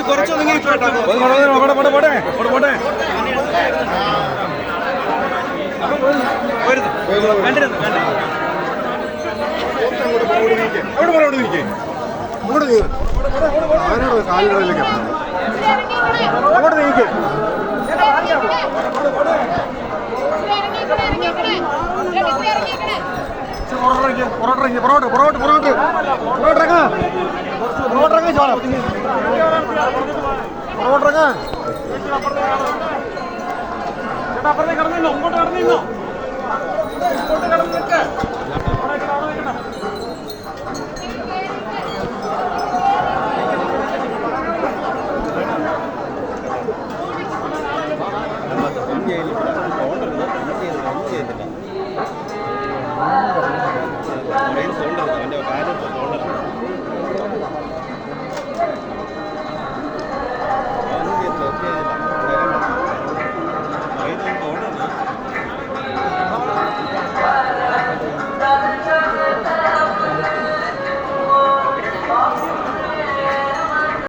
കുറച്ചൊന്നെങ്കിൽ പോട്ടെ പോട്ടെ പോട്ടെ കണ്ടിരുന്നു എവിടെ നിൽക്കേ അങ്ങോട്ട് നീ ആരോട് കാലുകളിലേക്ക് അങ്ങോട്ട് നീക്കേ അപ്പുറത്തേക്ക് കടന്നില്ലോ ഇങ്ങോട്ട് കടന്നില്ലോ ഇങ്ങോട്ട് കടന്നിട്ട് സൗണ്ട് അവൻ്റെ കാര്യം